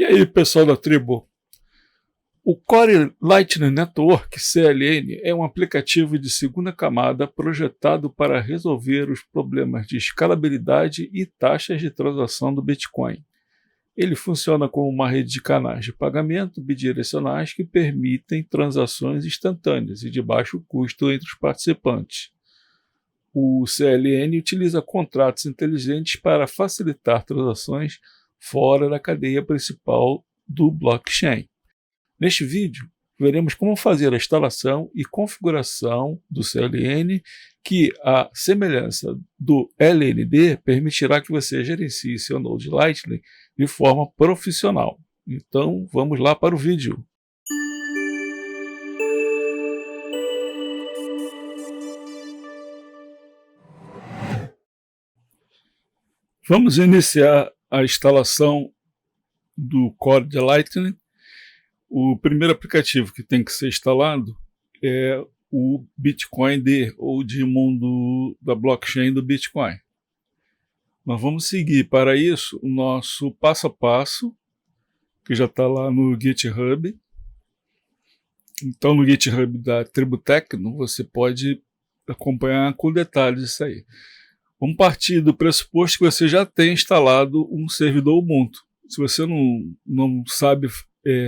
E aí, pessoal da tribo? O Core Lightning Network, CLN, é um aplicativo de segunda camada projetado para resolver os problemas de escalabilidade e taxas de transação do Bitcoin. Ele funciona como uma rede de canais de pagamento bidirecionais que permitem transações instantâneas e de baixo custo entre os participantes. O CLN utiliza contratos inteligentes para facilitar transações fora da cadeia principal do blockchain. Neste vídeo, veremos como fazer a instalação e configuração do CLN, que, à semelhança do LND, permitirá que você gerencie seu Node Lightning de forma profissional. Então, vamos lá para o vídeo. Vamos iniciar a instalação do Core Lightning. O primeiro aplicativo que tem que ser instalado é o Bitcoin D, ou Daemon da blockchain do Bitcoin. Nós vamos seguir para isso o nosso passo a passo, que já está lá no GitHub. Então, no GitHub da Tributecno, você pode acompanhar com detalhes isso aí. Vamos partir do pressuposto que você já tem instalado um servidor Ubuntu. Se você não sabe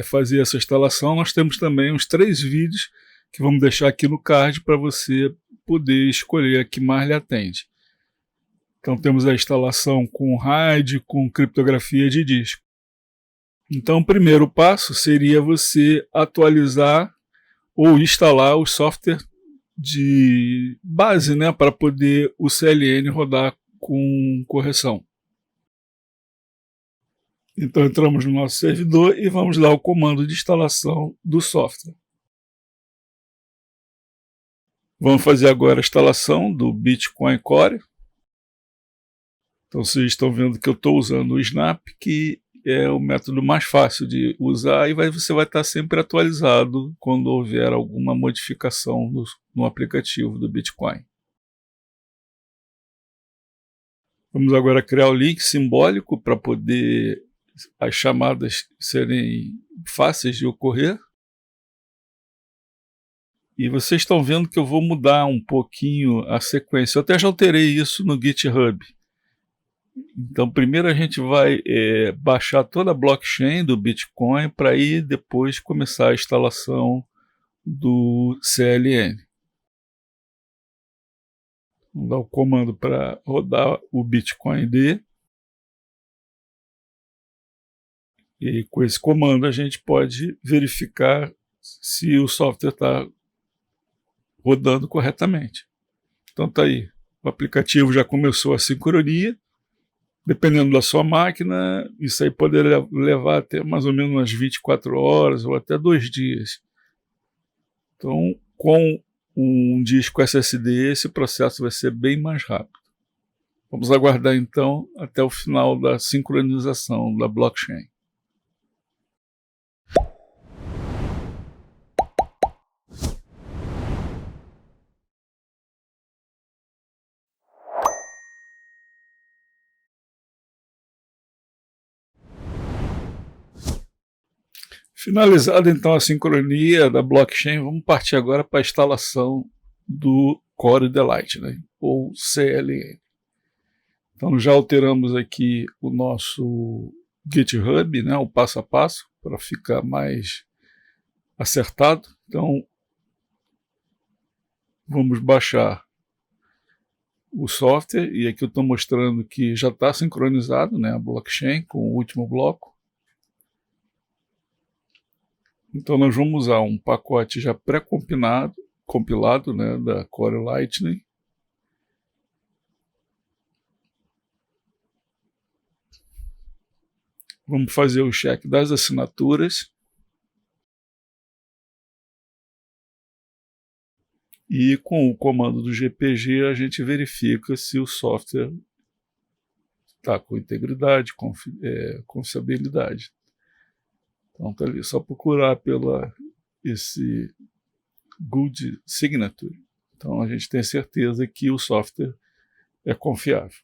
fazer essa instalação, nós temos também uns 3 vídeos que vamos deixar aqui no card para você poder escolher a que mais lhe atende. Então temos a instalação com RAID, com criptografia de disco. Então o primeiro passo seria você atualizar ou instalar o software de base, né, para poder o CLN rodar com correção. Então entramos no nosso servidor e vamos lá ao comando de instalação do software. Vamos fazer agora a instalação do Bitcoin Core. Então vocês estão vendo que eu estou usando o Snap, que é o método mais fácil de usar e você vai estar sempre atualizado quando houver alguma modificação no aplicativo do Bitcoin. Vamos agora criar o link simbólico para poder as chamadas serem fáceis de ocorrer. E vocês estão vendo que eu vou mudar um pouquinho a sequência. Eu até já alterei isso no GitHub. Então, primeiro a gente vai baixar toda a blockchain do Bitcoin para aí depois começar a instalação do CLN. Vamos dar o comando para rodar o Bitcoin D. E com esse comando a gente pode verificar se o software está rodando corretamente. Então está aí, o aplicativo já começou a sincronia. Dependendo da sua máquina, isso aí poderia levar até mais ou menos umas 24 horas ou até 2 dias. Então, com um disco SSD, esse processo vai ser bem mais rápido. Vamos aguardar então até o final da sincronização da blockchain. Finalizada então a sincronia da blockchain, vamos partir agora para a instalação do Core Lightning, ou CLN. Então já alteramos aqui o nosso GitHub, né, o passo a passo, para ficar mais acertado. Então vamos baixar o software, e aqui eu estou mostrando que já está sincronizado, né, a blockchain com o último bloco. Então nós vamos usar um pacote já pré-compilado, né, da Core Lightning. Vamos fazer o check das assinaturas. E com o comando do GPG a gente verifica se o software está com integridade, confiabilidade. Então está ali, só procurar esse Good Signature. Então a gente tem certeza que o software é confiável.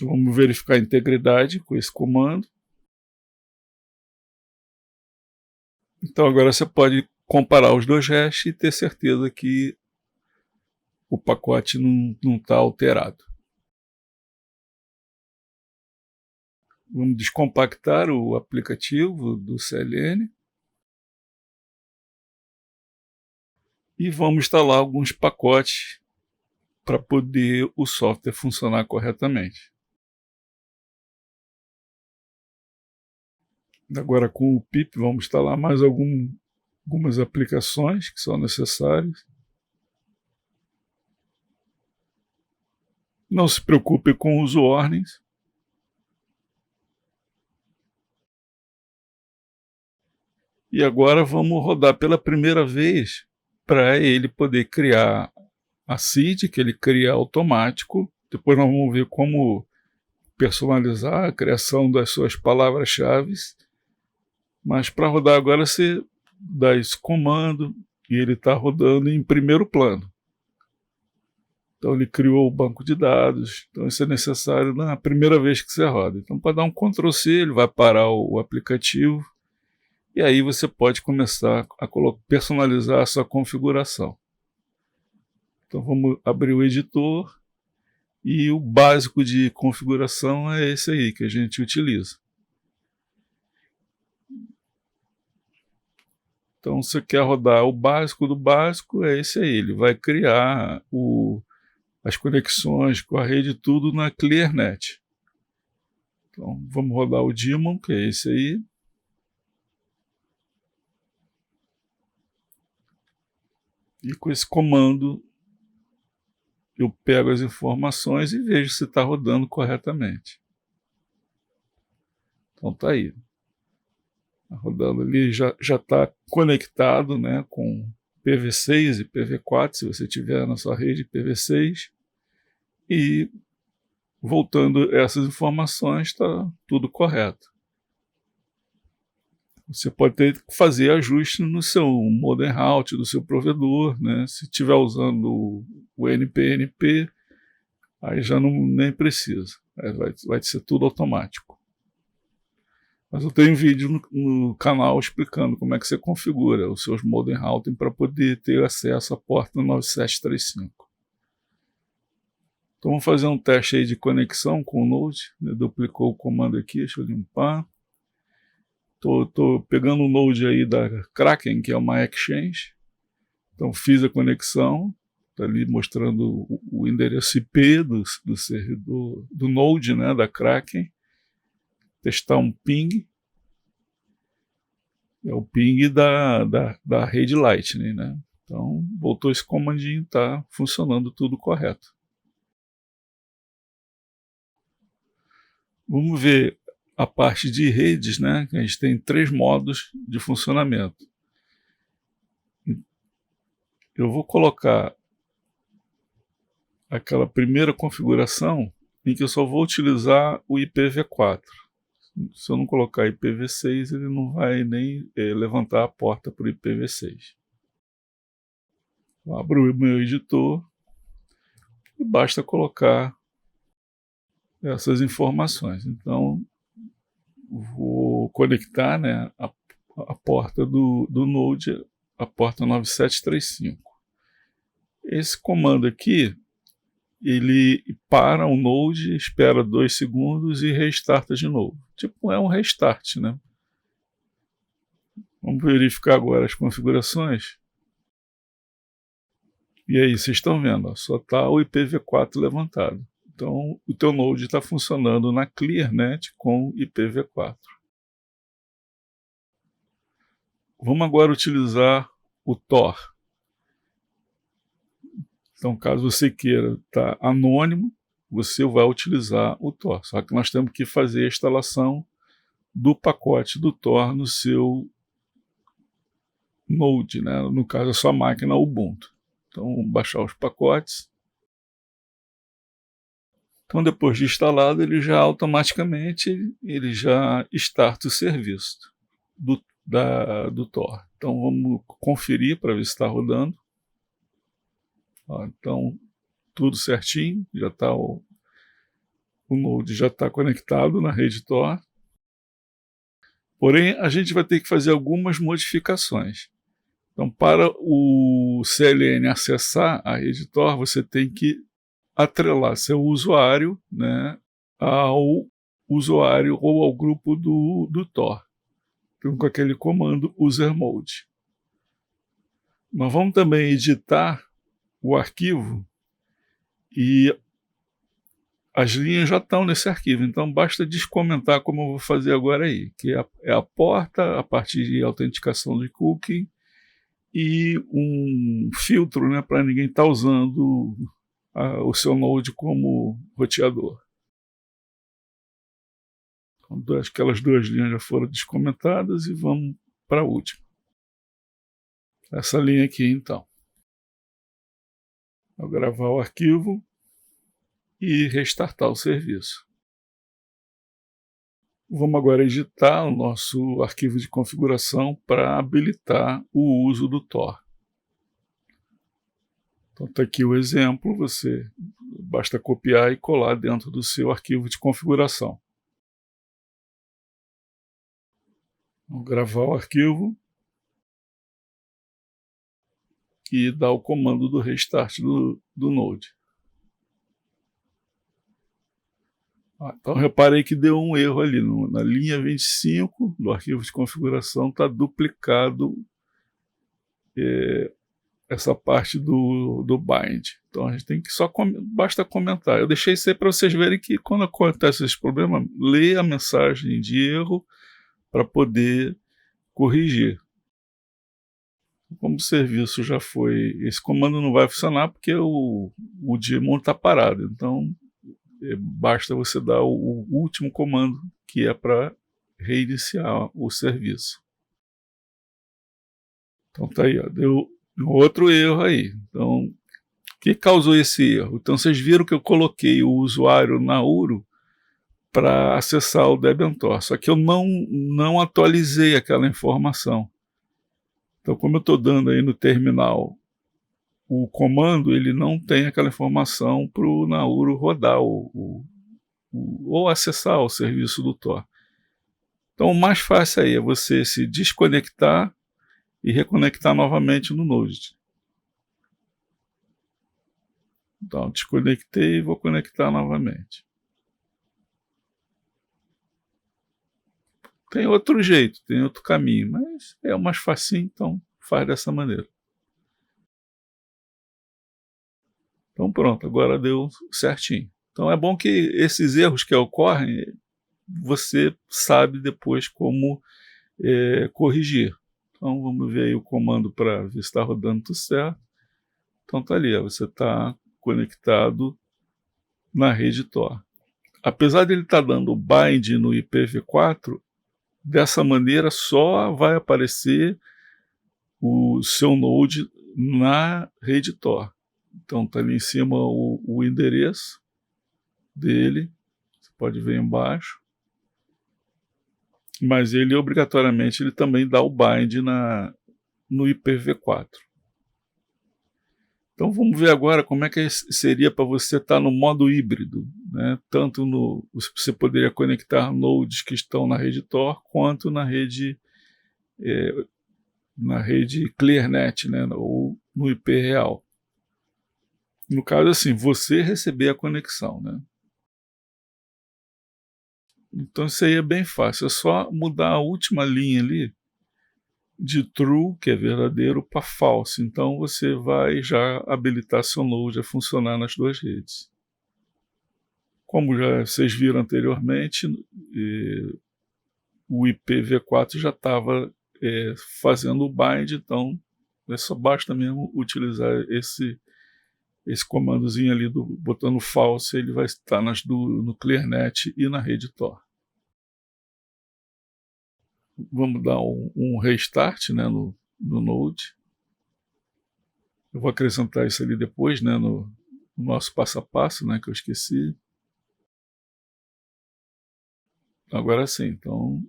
Vamos verificar a integridade com esse comando. Então agora você pode comparar os dois hashes e ter certeza que o pacote não está alterado. Vamos descompactar o aplicativo do CLN e vamos instalar alguns pacotes para poder o software funcionar corretamente. Agora com o pip vamos instalar mais algumas aplicações que são necessárias. Não se preocupe com os warnings. E agora vamos rodar pela primeira vez para ele poder criar a seed, que ele cria automático. Depois nós vamos ver como personalizar a criação das suas palavras-chave. Mas para rodar agora você dá esse comando e ele está rodando em primeiro plano. Então ele criou o banco de dados, então isso é necessário na primeira vez que você roda. Então para dar um Ctrl+C, ele vai parar o aplicativo e aí você pode começar a personalizar a sua configuração. Então vamos abrir o editor e o básico de configuração é esse aí que a gente utiliza. Então você quer rodar o básico do básico, é esse aí, ele vai criar as conexões com a rede, tudo na ClearNet. Então vamos rodar o daemon, que é esse aí. E com esse comando eu pego as informações e vejo se está rodando corretamente. Então tá aí. Tá rodando ali, já está conectado, né, com PV6 e PV4, se você tiver na sua rede PV6. E voltando essas informações, está tudo correto. Você pode ter que fazer ajuste no seu modem route do seu provedor, né? Se estiver usando o NPNP, aí já nem precisa, vai ser tudo automático. Mas eu tenho um vídeo no canal explicando como é que você configura os seus modem routing para poder ter acesso à porta 9735. Então vamos fazer um teste aí de conexão com o Node. Duplicou o comando aqui, deixa eu limpar. Estou pegando o Node aí da Kraken, que é uma exchange. Então fiz a conexão, está ali mostrando o endereço IP do servidor, do Node, né, da Kraken. Testar um ping. É o ping da rede Lightning, né? Então voltou esse comandinho, está funcionando tudo correto. Vamos ver a parte de redes, né? A gente tem 3 modos de funcionamento. Eu vou colocar aquela primeira configuração em que eu só vou utilizar o IPv4. Se eu não colocar IPv6, ele não vai nem levantar a porta para o IPv6. Eu abro o meu editor e basta colocar essas informações. Então, vou conectar, né, a porta do Node, a porta 9735. Esse comando aqui, ele para o Node, espera 2 segundos e restarta de novo. Tipo, é um restart, né? Vamos verificar agora as configurações. E aí, vocês estão vendo, ó, só está o IPv4 levantado. Então, o teu Node está funcionando na ClearNet com IPv4. Vamos agora utilizar o Tor. Então, caso você queira estar anônimo, você vai utilizar o Tor. Só que nós temos que fazer a instalação do pacote do Tor no seu Node, né? No caso, a sua máquina Ubuntu. Então, baixar os pacotes. Então, depois de instalado, ele já automaticamente starta o serviço do Tor. Então, vamos conferir para ver se está rodando. Ó, então, tudo certinho, já está o Node já está conectado na rede Tor, porém a gente vai ter que fazer algumas modificações. Então, para o CLN acessar a rede Tor, você tem que atrelar seu usuário, né, ao usuário ou ao grupo do Tor, então, com aquele comando usermod. Nós vamos também editar o arquivo e as linhas já estão nesse arquivo, então basta descomentar como eu vou fazer agora aí, que é a porta a partir de autenticação de cookie e um filtro, né, para ninguém estar usando o seu Node como roteador. Então, aquelas duas linhas já foram descomentadas e vamos para a última. Essa linha aqui, então. Vou gravar o arquivo e restartar o serviço. Vamos agora editar o nosso arquivo de configuração para habilitar o uso do Tor. Então está aqui o exemplo, você basta copiar e colar dentro do seu arquivo de configuração. Vamos gravar o arquivo e dar o comando do restart do Node. Então reparei que deu um erro ali, na linha 25 do arquivo de configuração está duplicado essa parte do bind. Então a gente tem que basta comentar. Eu deixei isso aí para vocês verem que quando acontece esse problema, lê a mensagem de erro para poder corrigir. Como o serviço já foi, esse comando não vai funcionar porque o daemon está parado, então basta você dar o último comando, que é para reiniciar o serviço. Então tá aí, ó, deu outro erro aí. Então, o que causou esse erro? Então vocês viram que eu coloquei o usuário Nauru para acessar o Debentor, só que eu não atualizei aquela informação. Então, como eu estou dando aí no terminal o comando, ele não tem aquela informação para o Nauru rodar ou acessar o serviço do Tor. Então, o mais fácil aí é você se desconectar e reconectar novamente no Node. Então, desconectei e vou conectar novamente. Tem outro jeito, tem outro caminho, mas é o mais facinho, então faz dessa maneira. Então pronto, agora deu certinho. Então é bom que esses erros que ocorrem, você sabe depois como corrigir. Então vamos ver aí o comando para ver se está rodando tudo certo. Então tá ali, ó, você está conectado na rede Tor. Apesar de ele estar dando bind no IPv4, dessa maneira só vai aparecer o seu Node na rede Tor. Então está ali em cima o endereço dele, você pode ver embaixo, mas ele obrigatoriamente ele também dá o bind no IPv4. Então vamos ver agora como é que seria para você estar no modo híbrido, né? Tanto você poderia conectar nodes que estão na rede Tor quanto na rede ClearNet, né? Ou no IP real. No caso, assim, você receber a conexão, né? Então isso aí é bem fácil, é só mudar a última linha ali de true, que é verdadeiro, para false. Então você vai já habilitar seu Node a funcionar nas duas redes. Como já vocês viram anteriormente, o IPv4 já estava fazendo o bind, então só basta mesmo utilizar esse comandozinho ali botando false, ele vai estar no ClearNet e na rede Tor. Vamos dar um restart, né, no Node. Eu vou acrescentar isso ali depois, né, no nosso passo a passo, né, que eu esqueci. Agora sim, então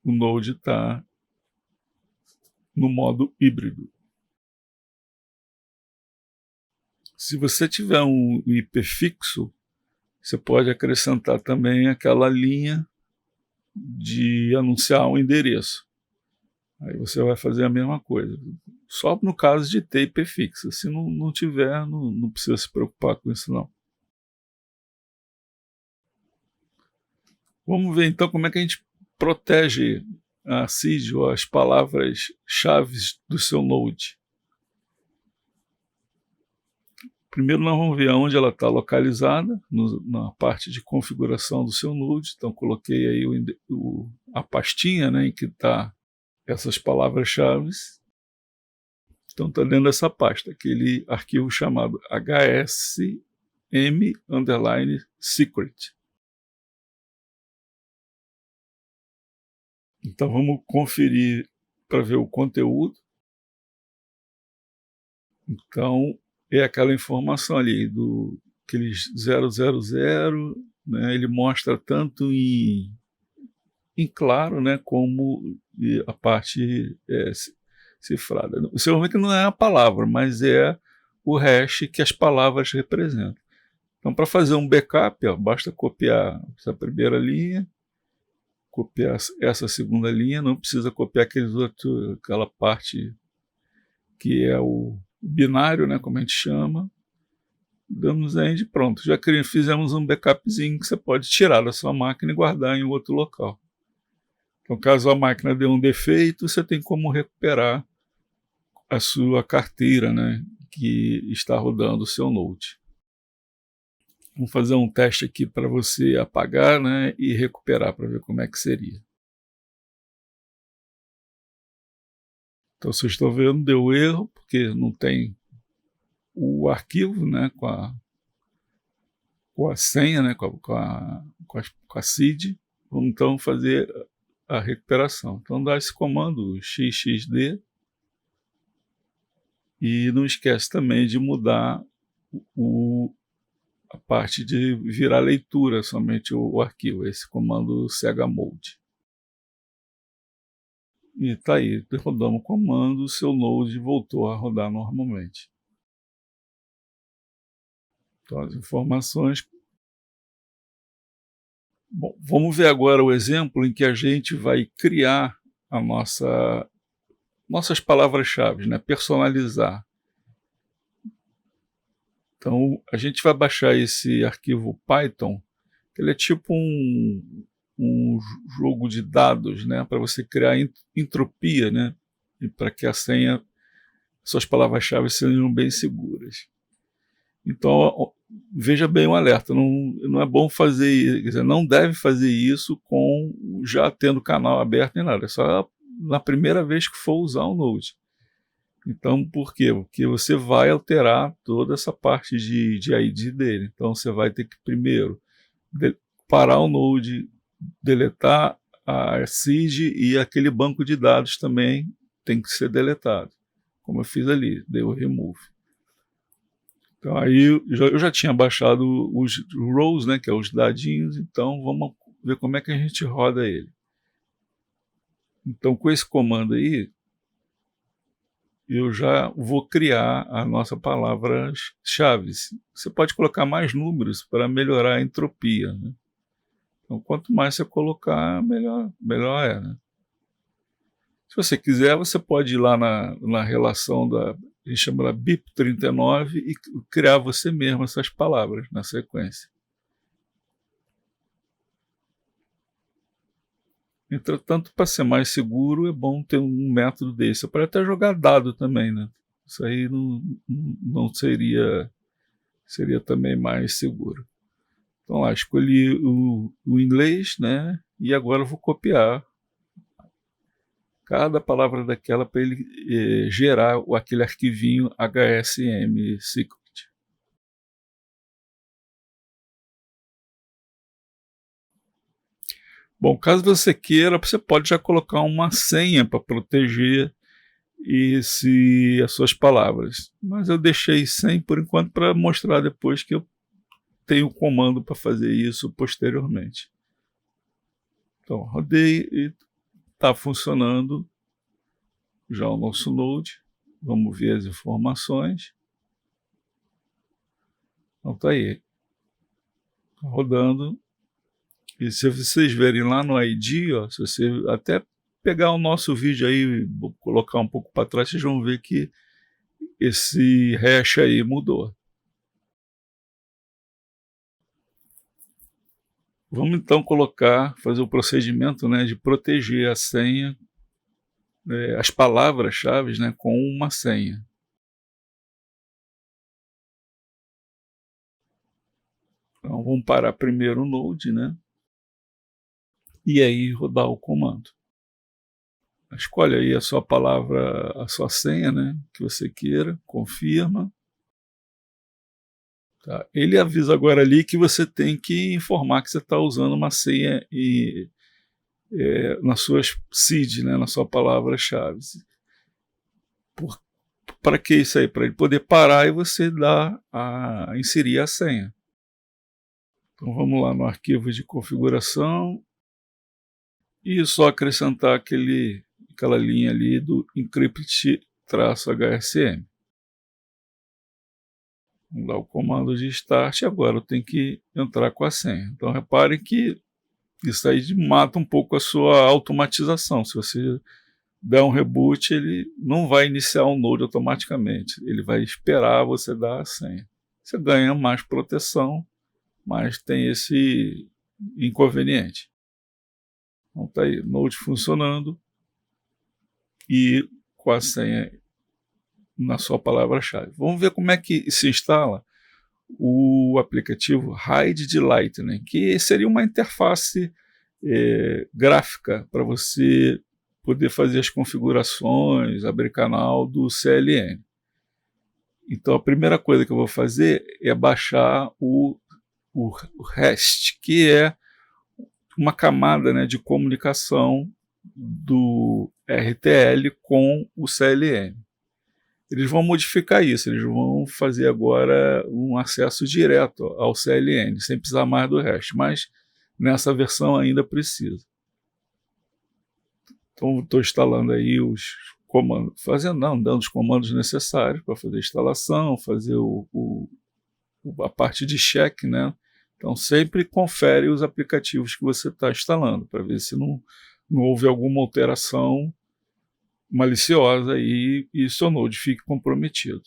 o Node está no modo híbrido. Se você tiver um IP fixo, você pode acrescentar também aquela linha de anunciar um endereço. Aí você vai fazer a mesma coisa, só no caso de ter IP fixa. Se não tiver, não precisa se preocupar com isso não. Vamos ver então como é que a gente protege a seed ou as palavras-chave do seu Node. Primeiro nós vamos ver onde ela está localizada, na parte de configuração do seu Node. Então coloquei aí a pastinha, né, em que está essas palavras-chave. Então está dentro dessa pasta, aquele arquivo chamado hsm_secret. Então vamos conferir para ver o conteúdo. Então é aquela informação ali do aqueles 000, né, ele mostra tanto em claro, né, como a parte cifrada. Você vai ver que não é a palavra, mas é o hash que as palavras representam. Então, para fazer um backup, basta copiar essa primeira linha, copiar essa segunda linha, não precisa copiar aquela parte que é o binário, né, como a gente chama. Damos end, pronto. Já fizemos um backupzinho que você pode tirar da sua máquina e guardar em outro local. Então, caso a máquina dê um defeito, você tem como recuperar a sua carteira, né, que está rodando o seu Node. Vamos fazer um teste aqui para você apagar, né, e recuperar para ver como é que seria. Então vocês estão vendo, deu erro, porque não tem o arquivo, né, com a senha, né, com a seed. Vamos então fazer a recuperação. Então dá esse comando xxd e não esquece também de mudar a parte de virar leitura somente o arquivo, esse comando chmod. E está aí, rodamos o comando, o seu Node voltou a rodar normalmente. Então as informações. Bom, vamos ver agora o exemplo em que a gente vai criar nossas palavras-chave, né? Personalizar. Então a gente vai baixar esse arquivo Python, que ele é tipo um jogo de dados, né? Para você criar entropia, né? E para que suas palavras-chave sejam bem seguras. Então, veja bem o alerta, não é bom fazer, quer dizer, não deve fazer isso já tendo o canal aberto nem nada, é só na primeira vez que for usar o Node. Então, por quê? Porque você vai alterar toda essa parte de ID dele. Então, você vai ter que primeiro parar o Node, deletar a seed e aquele banco de dados também tem que ser deletado, como eu fiz ali, dei o remove. Então aí eu já tinha baixado os rows, né, que é os dadinhos, então vamos ver como é que a gente roda ele. Então com esse comando aí, eu já vou criar a nossa palavra-chave. Você pode colocar mais números para melhorar a entropia, né? Então quanto mais você colocar, melhor é, né? Se você quiser, você pode ir lá na relação a gente chama ela BIP39 e criar você mesmo essas palavras na sequência. Entretanto, para ser mais seguro, é bom ter um método desse. Você pode até jogar dado também, né? Isso aí não seria também mais seguro. Então lá, escolhi o inglês, né? E agora eu vou copiar cada palavra daquela para ele gerar aquele arquivinho HSM secret. Bom, caso você queira, você pode já colocar uma senha para proteger as suas palavras. Mas eu deixei sem por enquanto para mostrar depois que eu tenho o comando para fazer isso posteriormente. Então, rodei e está funcionando já o nosso Node. Vamos ver as informações. Então tá aí. rodando. E se vocês verem lá no ID, ó, se você até pegar o nosso vídeo aí, colocar um pouco para trás, vocês vão ver que esse hash aí mudou. Vamos então fazer o procedimento, né, de proteger a senha, as palavras-chave, né, com uma senha. Então vamos parar primeiro o Node, né, e aí rodar o comando. Escolhe aí a sua palavra, a sua senha, né, que você queira, confirma. Tá. Ele avisa agora ali que você tem que informar que você está usando uma senha nas suas seed, né, na sua palavra-chave. Para que isso aí? Para ele poder parar e você inserir a senha. Então vamos lá no arquivo de configuração e só acrescentar aquela linha ali do encrypt-hsm. Vamos dar o comando de start e agora eu tenho que entrar com a senha. Então reparem que isso aí mata um pouco a sua automatização. Se você der um reboot, ele não vai iniciar um Node automaticamente. Ele vai esperar você dar a senha. Você ganha mais proteção, mas tem esse inconveniente. Então está aí, Node funcionando e com a senha na sua palavra-chave. Vamos ver como é que se instala o aplicativo Hide de Lightning, que seria uma interface gráfica para você poder fazer as configurações, abrir canal do CLN. Então a primeira coisa que eu vou fazer é baixar o REST, que é uma camada, né, de comunicação do RTL com o CLN. Eles vão modificar isso, eles vão fazer agora um acesso direto ao CLN, sem precisar mais do REST, mas nessa versão ainda precisa. Então estou instalando aí os comandos, dando os comandos necessários para fazer a instalação, fazer a parte de check, né? Então sempre confere os aplicativos que você está instalando, para ver se não houve alguma alteração maliciosa e seu Node fique comprometido.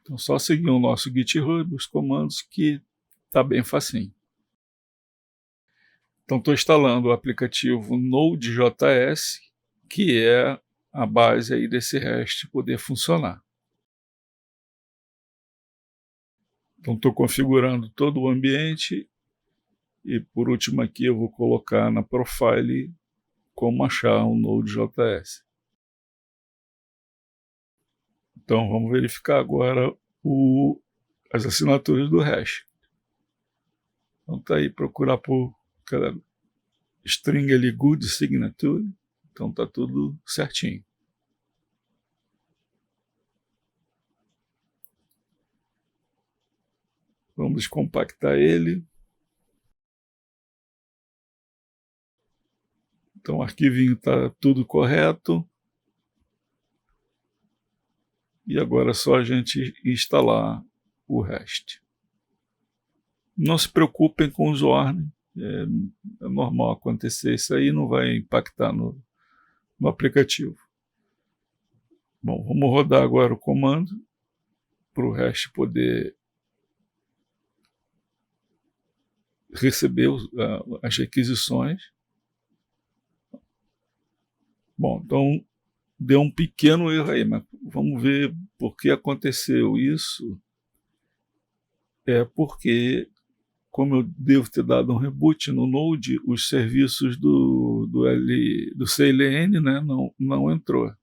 Então só seguir o nosso GitHub, os comandos, que está bem facinho. Então estou instalando o aplicativo Node.js, que é a base aí desse REST poder funcionar. Então estou configurando todo o ambiente e por último aqui eu vou colocar na profile como achar um Node.js. Então vamos verificar agora as assinaturas do hash. Então tá aí, procurar por aquela string ali, good signature. Então tá tudo certinho. Vamos compactar ele. Então o arquivinho está tudo correto. E agora é só a gente instalar o REST. Não se preocupem com os warnings. É normal acontecer isso aí, não vai impactar no aplicativo. Bom, vamos rodar agora o comando para o REST poder receber as requisições. Bom, então deu um pequeno erro aí, mas vamos ver por que aconteceu isso. É porque, como eu devo ter dado um reboot no Node, os serviços do CLN, né, não entrou.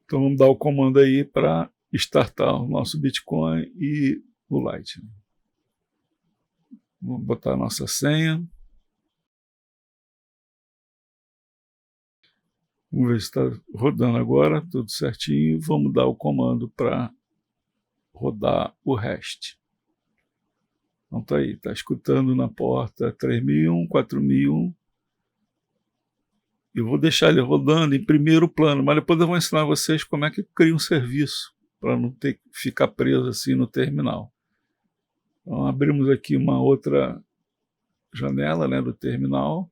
Então vamos dar o comando aí para startar o nosso Bitcoin e o Lightning. Vamos botar a nossa senha. Vamos ver se está rodando agora, tudo certinho. Vamos dar o comando para rodar o REST. Então tá aí, está escutando na porta 3001, 4001. Eu vou deixar ele rodando em primeiro plano, mas depois eu vou ensinar vocês como é que cria um serviço para não ter que ficar preso assim no terminal. Então abrimos aqui uma outra janela, né, do terminal,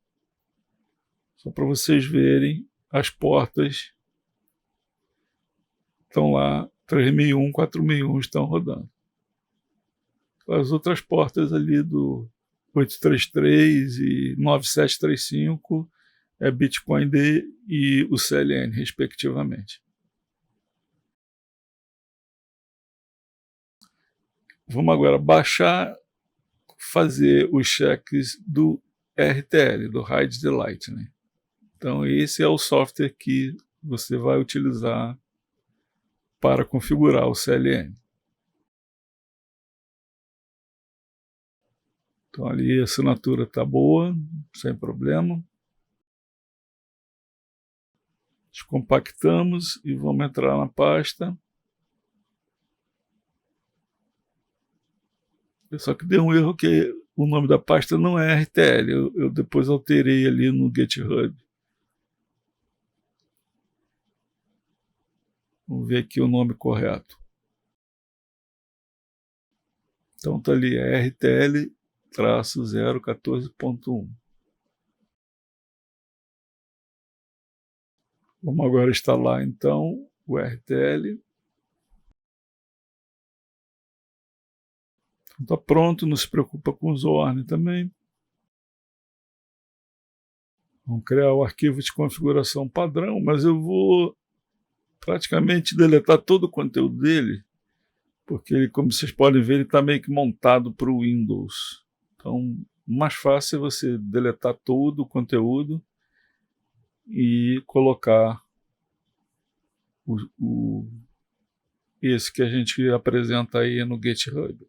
só para vocês verem as portas estão lá, 3001, 4001 estão rodando. As outras portas ali do 833 e 9735 é Bitcoin D e o CLN, respectivamente. Vamos agora baixar, fazer os cheques do RTL, do Ride the Lightning. Então esse é o software que você vai utilizar para configurar o CLN. Então ali a assinatura está boa, sem problema. Descompactamos e vamos entrar na pasta. Só que deu um erro que o nome da pasta não é RTL, eu depois alterei ali no GitHub. Vamos ver aqui o nome correto. Então está ali, é RTL-014.1. Vamos agora instalar então o RTL. Está pronto, não se preocupa com os warning também. Vamos criar o arquivo de configuração padrão, mas eu vou praticamente deletar todo o conteúdo dele, porque ele, como vocês podem ver, ele está meio que montado para o Windows. Então, mais fácil é você deletar todo o conteúdo e colocar esse que a gente apresenta aí no GitHub.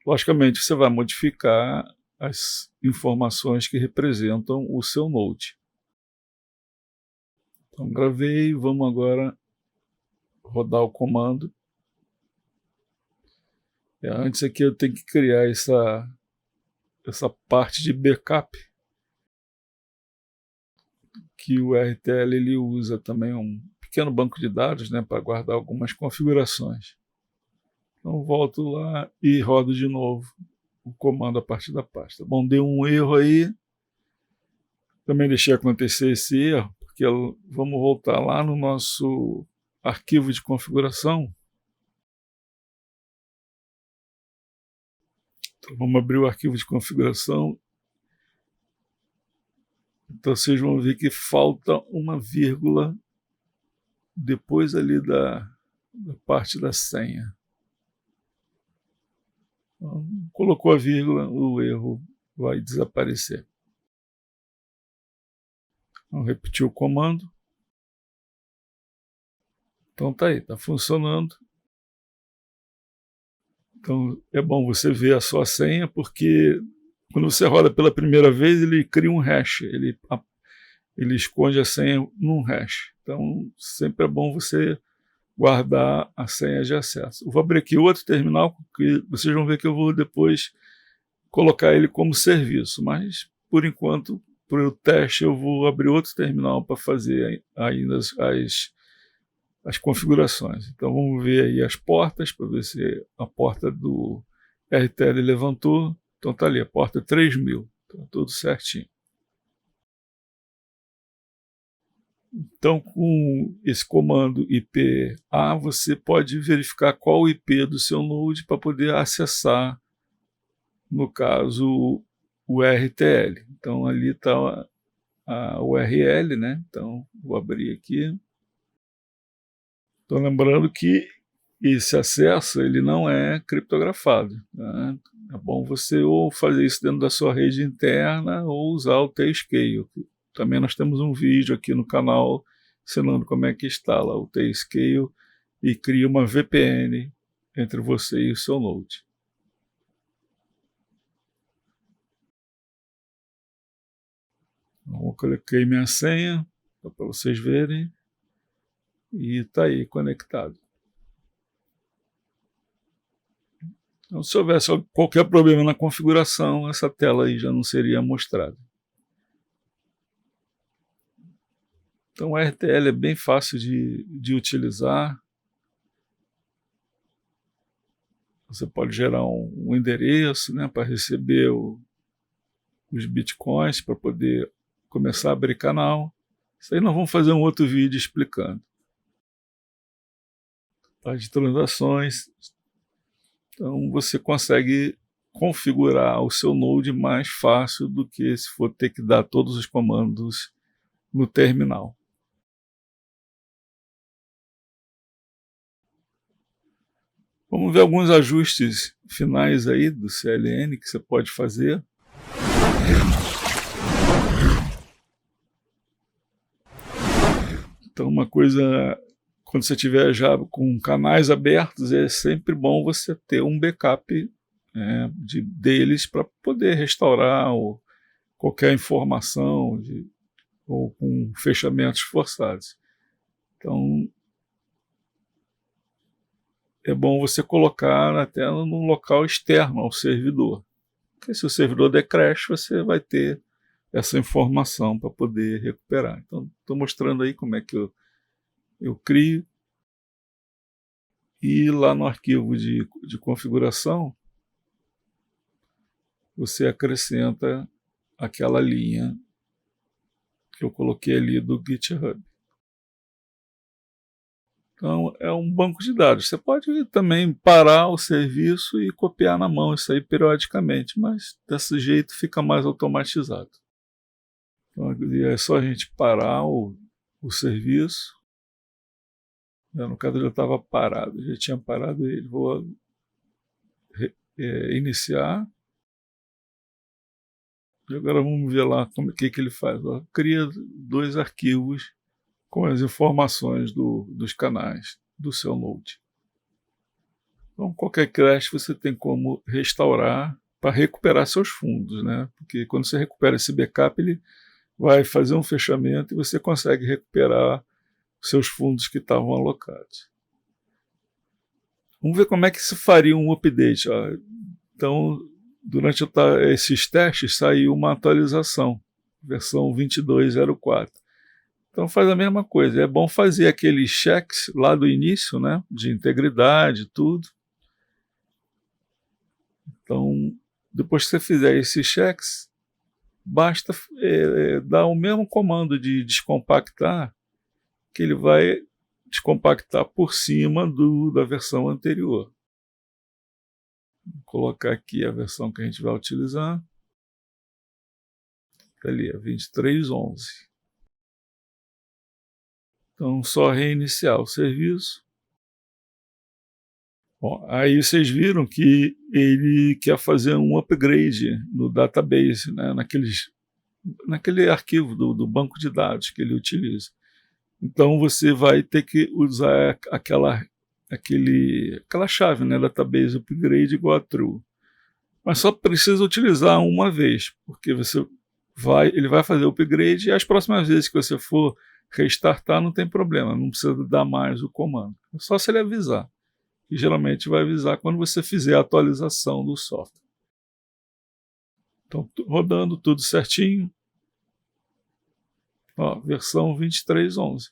Logicamente, você vai modificar as informações que representam o seu Node. Então, gravei, vamos agora rodar o comando. Antes aqui eu tenho que criar essa parte de backup, que o RTL ele usa também um pequeno banco de dados, né, para guardar algumas configurações. Então volto lá e rodo de novo o comando a partir da pasta. Bom, deu um erro aí, também deixei acontecer esse erro, porque vamos voltar lá no nosso arquivo de configuração. Então, vamos abrir o arquivo de configuração. Então vocês vão ver que falta uma vírgula depois ali da parte da senha. Então, colocou a vírgula, o erro vai desaparecer. Vamos repetir o comando. Então tá aí, tá funcionando. Então é bom você ver a sua senha, porque quando você roda pela primeira vez, ele cria um hash, ele esconde a senha num hash. Então sempre é bom você guardar a senha de acesso. Eu vou abrir aqui outro terminal, que vocês vão ver que eu vou depois colocar ele como serviço, mas por enquanto, para o teste, eu vou abrir outro terminal para fazer ainda as configurações. Então vamos ver aí as portas, para ver se a porta do RTL levantou. Então está ali, a porta 3000, então tudo certinho. Então, com esse comando IPA, você pode verificar qual o IP do seu node para poder acessar, no caso, o RTL. Então, ali está a URL, né? Então, vou abrir aqui. Estou lembrando que esse acesso ele não é criptografado, né? É bom você ou fazer isso dentro da sua rede interna ou usar o T-Scale. Também nós temos um vídeo aqui no canal ensinando como é que instala o T-Scale e cria uma VPN entre você e o seu node. Então, eu coloquei minha senha para vocês verem e está aí conectado. Então, se houvesse qualquer problema na configuração, essa tela aí já não seria mostrada. Então o RTL é bem fácil de utilizar. Você pode gerar um endereço, né, para receber os bitcoins, para poder começar a abrir canal. Isso aí nós vamos fazer um outro vídeo explicando. Tá, de transações. Então você consegue configurar o seu Node mais fácil do que se for ter que dar todos os comandos no terminal. Vamos ver alguns ajustes finais aí do CLN que você pode fazer. Então, uma coisa, quando você tiver já com canais abertos, é sempre bom você ter um backup deles para poder restaurar qualquer informação ou com fechamentos forçados. Então, é bom você colocar até num local externo ao servidor. Porque se o servidor der crash, você vai ter essa informação para poder recuperar. Então, estou mostrando aí como é que eu crio. E lá no arquivo de configuração, você acrescenta aquela linha que eu coloquei ali do GitHub. Então, é um banco de dados. Você pode também parar o serviço e copiar na mão isso aí periodicamente, mas desse jeito fica mais automatizado. Então, é só a gente parar o serviço. No caso, ele já estava parado, já tinha parado ele. Vou iniciar. E agora vamos ver lá o que ele faz. Cria 2 arquivos com as informações dos canais do seu Node. Então, qualquer crash você tem como restaurar para recuperar seus fundos, né? Porque quando você recupera esse backup, ele vai fazer um fechamento e você consegue recuperar seus fundos que estavam alocados. Vamos ver como é que se faria um update. Então, durante esses testes, saiu uma atualização, versão 22.04. Então faz a mesma coisa, é bom fazer aqueles checks lá do início, né, de integridade, tudo. Então, depois que você fizer esses checks, basta dar o mesmo comando de descompactar, que ele vai descompactar por cima da versão anterior. Vou colocar aqui a versão que a gente vai utilizar. Está ali, a 23.11. Então, só reiniciar o serviço. Bom, aí vocês viram que ele quer fazer um upgrade no database, né, naquele arquivo do banco de dados que ele utiliza. Então, você vai ter que usar aquela chave, né, database upgrade igual a true. Mas só precisa utilizar uma vez, porque ele vai fazer o upgrade e as próximas vezes que você for restartar não tem problema, não precisa dar mais o comando. É só se ele avisar. E geralmente vai avisar quando você fizer a atualização do software. Então, rodando tudo certinho. Versão 23.11.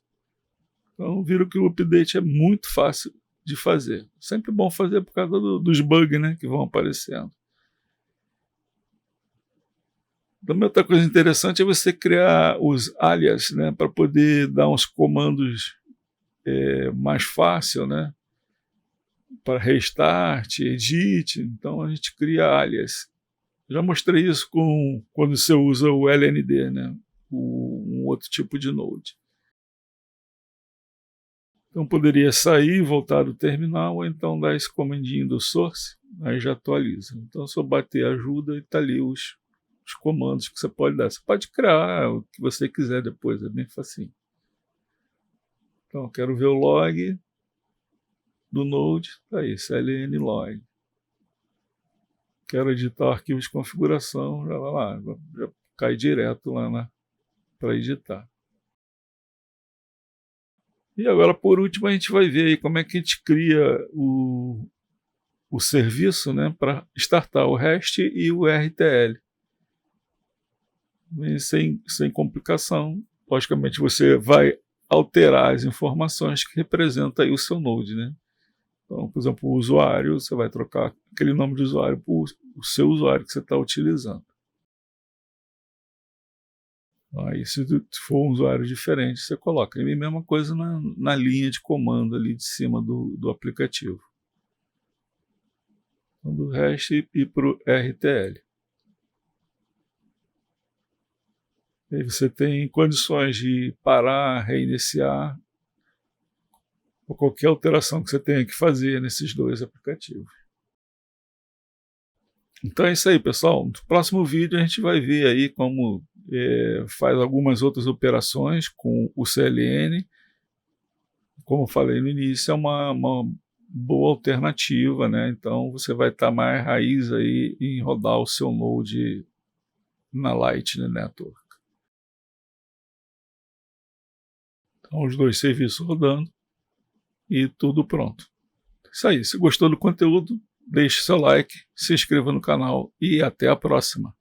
Então, viram que o update é muito fácil de fazer. Sempre bom fazer por causa dos bugs, né, que vão aparecendo. Também outra coisa interessante é você criar os alias, né, para poder dar uns comandos mais fácil, né, para restart, edit. Então a gente cria alias. Já mostrei isso quando você usa o LND, né, um outro tipo de node. Então poderia sair, voltar do terminal, ou então dar esse comandinho do source, aí já atualiza. Então se eu bater ajuda, e está ali os comandos que você pode dar. Você pode criar o que você quiser depois, é bem facinho. Então, eu quero ver o log do Node, está aí, CLN log. Quero editar o arquivo de configuração, já vai lá, já cai direto lá para editar. E agora, por último, a gente vai ver aí como é que a gente cria o serviço, né, para startar o REST e o RTL. Sem complicação. Logicamente, você vai alterar as informações que representam aí o seu Node, né? Então, por exemplo, o usuário, você vai trocar aquele nome de usuário por o seu usuário que você está utilizando. Aí, se for um usuário diferente, você coloca. E a mesma coisa na linha de comando ali de cima do aplicativo. Então, do REST e para o RTL. Aí você tem condições de parar, reiniciar, ou qualquer alteração que você tenha que fazer nesses dois aplicativos. Então é isso aí, pessoal. No próximo vídeo a gente vai ver aí como faz algumas outras operações com o CLN. Como eu falei no início, é uma boa alternativa, né? Então você vai estar mais raiz aí em rodar o seu Node na Lightning Network. Então os dois serviços rodando e tudo pronto. Isso aí. Se gostou do conteúdo, deixe seu like, se inscreva no canal e até a próxima.